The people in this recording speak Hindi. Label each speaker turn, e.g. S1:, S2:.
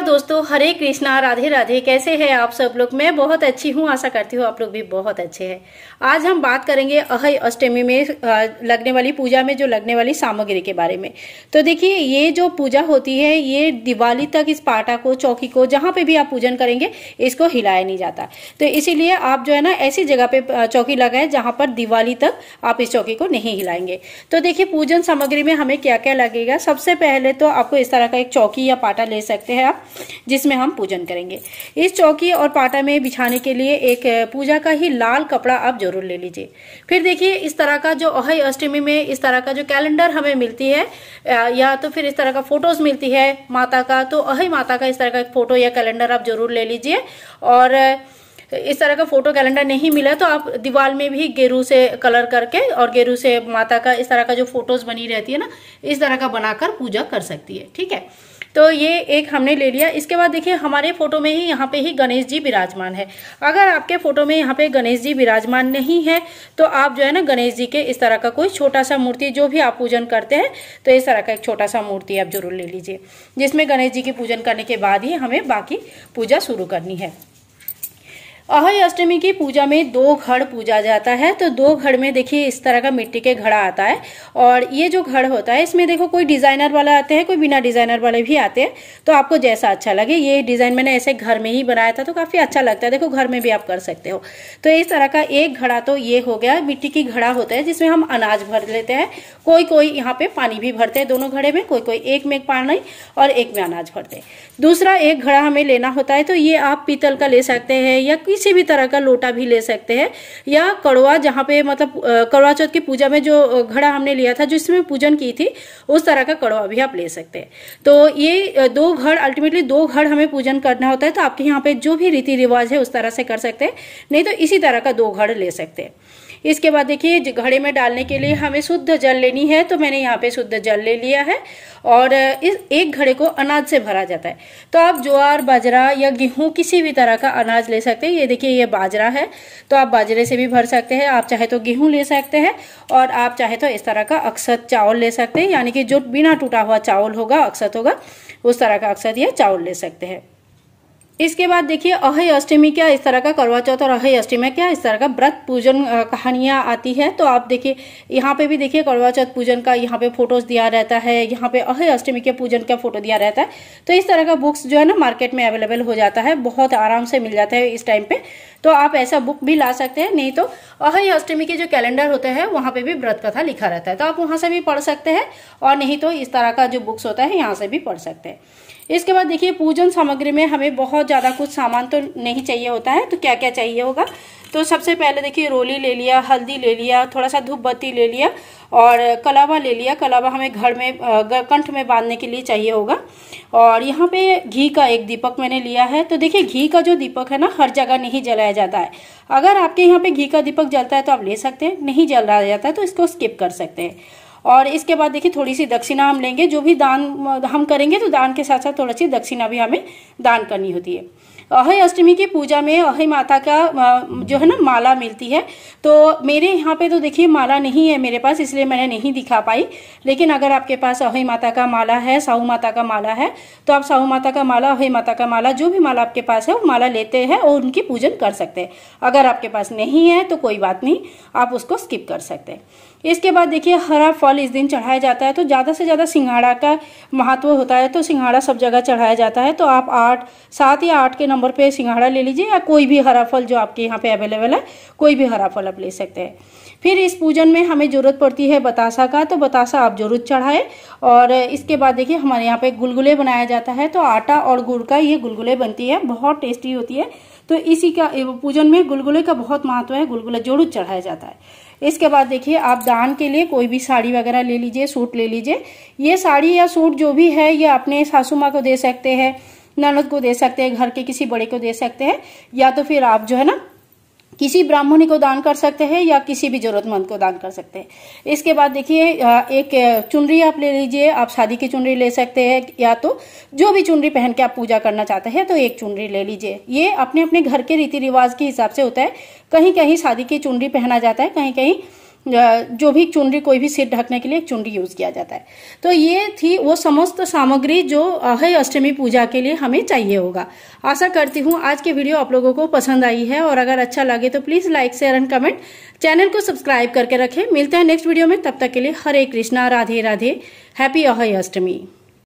S1: दोस्तों, हरे कृष्णा, राधे राधे। कैसे हैं आप सब लोग? मैं बहुत अच्छी हूँ, आशा करती हूँ आप लोग भी बहुत अच्छे हैं। आज हम बात करेंगे अहय अष्टमी में लगने वाली पूजा में जो लगने वाली सामग्री के बारे में। तो देखिए, ये जो पूजा होती है ये दिवाली तक इस पाटा को, चौकी को, जहाँ पे भी आप पूजन करेंगे इसको हिलाया नहीं जाता। तो इसीलिए आप जो है ना ऐसी जगह पे चौकी लगाए जहाँ पर दिवाली तक आप इस चौकी को नहीं हिलाएंगे। तो देखिए, पूजन सामग्री में हमें क्या क्या लगेगा। सबसे पहले तो आपको इस तरह का एक चौकी या पाटा ले सकते हैं आप, जिसमें हम पूजन करेंगे। इस चौकी और पाटा में बिछाने के लिए एक पूजा का ही लाल कपड़ा आप जरूर ले लीजिए। फिर देखिए, इस तरह का जो अहय अष्टमी में इस तरह का जो कैलेंडर हमें मिलती है या तो फिर इस तरह का फोटोज मिलती है माता का, तो अहय माता का इस तरह का एक फोटो या कैलेंडर आप जरूर ले लीजिए। और इस तरह का फोटो कैलेंडर नहीं मिला तो आप दीवार में भी गेरू से कलर करके और गेरू से माता का इस तरह का जो फोटोज बनी रहती है ना, इस तरह का बनाकर पूजा कर सकती है। ठीक है, तो ये एक हमने ले लिया। इसके बाद देखिए, हमारे फोटो में ही यहाँ पे ही गणेश जी विराजमान है। अगर आपके फोटो में यहाँ पे गणेश जी विराजमान नहीं है तो आप जो है ना गणेश जी के इस तरह का कोई छोटा सा मूर्ति, जो भी आप पूजन करते हैं, तो इस तरह का एक छोटा सा मूर्ति आप जरूर ले लीजिए, जिसमें गणेश जी की पूजन करने के बाद ही हमें बाकी पूजा शुरू करनी है। अहय अष्टमी की पूजा में 2 घड़ पूजा जाता है। तो 2 घड़ में देखिए इस तरह का मिट्टी के घड़ा आता है, और ये जो घड़ होता है इसमें देखो कोई डिजाइनर वाला आते हैं, कोई बिना डिजाइनर वाले भी आते हैं। तो आपको जैसा अच्छा लगे। ये डिजाइन मैंने ऐसे घर में ही बनाया था तो काफी अच्छा लगता है, देखो घर में भी आप कर सकते हो। तो इस तरह का एक घड़ा तो ये हो गया, मिट्टी की घड़ा होता है जिसमें हम अनाज भर लेते हैं। कोई यहाँ पे पानी भी भरते हैं दोनों घड़े में, कोई एक में पानी और एक में अनाज भरते हैं। दूसरा एक घड़ा हमें लेना होता है, तो ये आप पीतल का ले सकते हैं या किसी भी तरह का लोटा भी ले सकते हैं, या कड़वा, जहाँ पे मतलब करवा चौथ की पूजा में जो घड़ा हमने लिया था जिसमें पूजन की थी, उस तरह का कड़वा भी आप ले सकते हैं। तो ये 2 घड़, अल्टीमेटली 2 घड़ हमें पूजन करना होता है। तो आपके यहाँ पे जो भी रीति रिवाज है उस तरह से कर सकते हैं, नहीं तो इसी तरह का 2 घड़ ले सकते हैं। इसके बाद देखिए, घड़े में डालने के लिए हमें शुद्ध जल लेनी है। तो मैंने यहाँ पे शुद्ध जल ले लिया है, और इस एक घड़े को अनाज से भरा जाता है। तो आप ज्वार, बाजरा या गेहूं, किसी भी तरह का अनाज ले सकते हैं। ये देखिए, ये बाजरा है तो आप बाजरे से भी भर सकते हैं, आप चाहे तो गेहूं ले सकते हैं, और आप चाहे तो इस तरह का अक्षत चावल ले सकते हैं, यानी कि जो बिना टूटा हुआ चावल होगा, अक्षत होगा, उस तरह का अक्षत या चावल ले सकते हैं। इसके बाद देखिए, अहय अष्टमी क्या इस तरह का, करवा चौथ और अहय अष्टमी क्या इस तरह का व्रत पूजन कहानियां आती है। तो आप देखिए, यहाँ पे भी देखिए करवा चौथ पूजन का यहाँ पे फोटोज दिया रहता है, यहाँ पे अहय अष्टमी के पूजन का फोटो दिया रहता है। तो इस तरह का बुक्स जो है ना मार्केट में अवेलेबल हो जाता है, बहुत आराम से मिल जाता है इस टाइम पे। तो आप ऐसा बुक भी ला सकते हैं, नहीं तो अहय अष्टमी के जो कैलेंडर होते हैं वहां पे भी व्रत कथा लिखा रहता है, तो आप वहां से भी पढ़ सकते हैं, और नहीं तो इस तरह का जो बुक्स होता है यहाँ से भी पढ़ सकते हैं। इसके बाद देखिए, पूजन सामग्री में हमें बहुत ज्यादा कुछ सामान तो नहीं चाहिए होता है। तो क्या क्या चाहिए होगा, तो सबसे पहले देखिए, रोली ले लिया, हल्दी ले लिया, थोड़ा सा धूप बत्ती ले लिया, और कलावा ले लिया। कलावा हमें घर में कंठ में बांधने के लिए चाहिए होगा। और यहाँ पे घी का एक दीपक मैंने लिया है। तो देखिए, घी का जो दीपक है ना, हर जगह नहीं जलाया जाता है। अगर आपके यहाँ पे घी का दीपक जलता है तो आप ले सकते हैं, नहीं जलाया जाता है तो इसको स्किप कर सकते हैं। और इसके बाद देखिए, थोड़ी सी दक्षिणा हम लेंगे। जो भी दान हम करेंगे तो दान के साथ साथ थोड़ी सी दक्षिणा भी हमें दान करनी होती है। अहय अष्टमी की पूजा में अहय माता का जो है ना माला मिलती है। तो मेरे यहाँ पे तो देखिए माला नहीं है मेरे पास, इसलिए मैंने नहीं दिखा पाई। लेकिन अगर आपके पास अहय माता का माला है, साहू माता का माला है, तो आप साहू माता का माला, अहय माता का माला, जो भी माला आपके पास है वो माला लेते हैं और उनकी पूजन कर सकते हैं। अगर आपके पास नहीं है तो कोई बात नहीं, आप उसको स्किप कर सकते हैं। इसके बाद देखिए, हरा फल इस दिन चढ़ाया जाता है। तो ज़्यादा से ज़्यादा सिंघाड़ा का महत्व होता है, तो सिंघाड़ा सब जगह चढ़ाया जाता है। तो आप 7 या 8 के नंबर पे सिंघाड़ा ले लीजिए, या कोई भी हरा फल जो आपके यहाँ पे अवेलेबल है, कोई भी हरा फल आप ले सकते हैं। फिर इस पूजन में हमें जरूरत पड़ती है बतासा का, तो बतासा आप जरूर चढ़ाए। और इसके बाद देखिए, हमारे यहाँ पे गुलगुले बनाया जाता है। तो आटा और गुड़ का ये गुलगुले बनती है, बहुत टेस्टी होती है। तो इसी का पूजन में गुलगुले का बहुत महत्व है, गुलगुला जरूर चढ़ाया जाता है। इसके बाद देखिए, आप दान के लिए कोई भी साड़ी वगैरह ले लीजिए, सूट ले लीजिए। ये साड़ी या सूट जो भी है, ये अपने सासू माँ को दे सकते हैं, ननद को दे सकते हैं, घर के किसी बड़े को दे सकते हैं, या तो फिर आप जो है ना किसी ब्राह्मणी को दान कर सकते हैं, या किसी भी जरूरतमंद को दान कर सकते हैं। इसके बाद देखिए, एक चुनरी आप ले लीजिए। आप शादी की चुनरी ले सकते हैं, या तो जो भी चुनरी पहन के आप पूजा करना चाहते हैं तो एक चुनरी ले लीजिए। ये अपने अपने घर के रीति रिवाज के हिसाब से होता है। कहीं कहीं शादी की चुनरी पहना जाता है, कहीं कहीं जो भी चुनरी, कोई भी सिर ढकने के लिए एक चुनरी यूज किया जाता है। तो ये थी वो समस्त सामग्री जो अहय अष्टमी पूजा के लिए हमें चाहिए होगा। आशा करती हूँ आज के वीडियो आप लोगों को पसंद आई है, और अगर अच्छा लगे तो please like, share and comment, channel को सब्सक्राइब करके रखें। मिलते हैं नेक्स्ट वीडियो में, तब तक के लिए हरे कृष्णा, राधे राधे, हैप्पी अहय अष्टमी।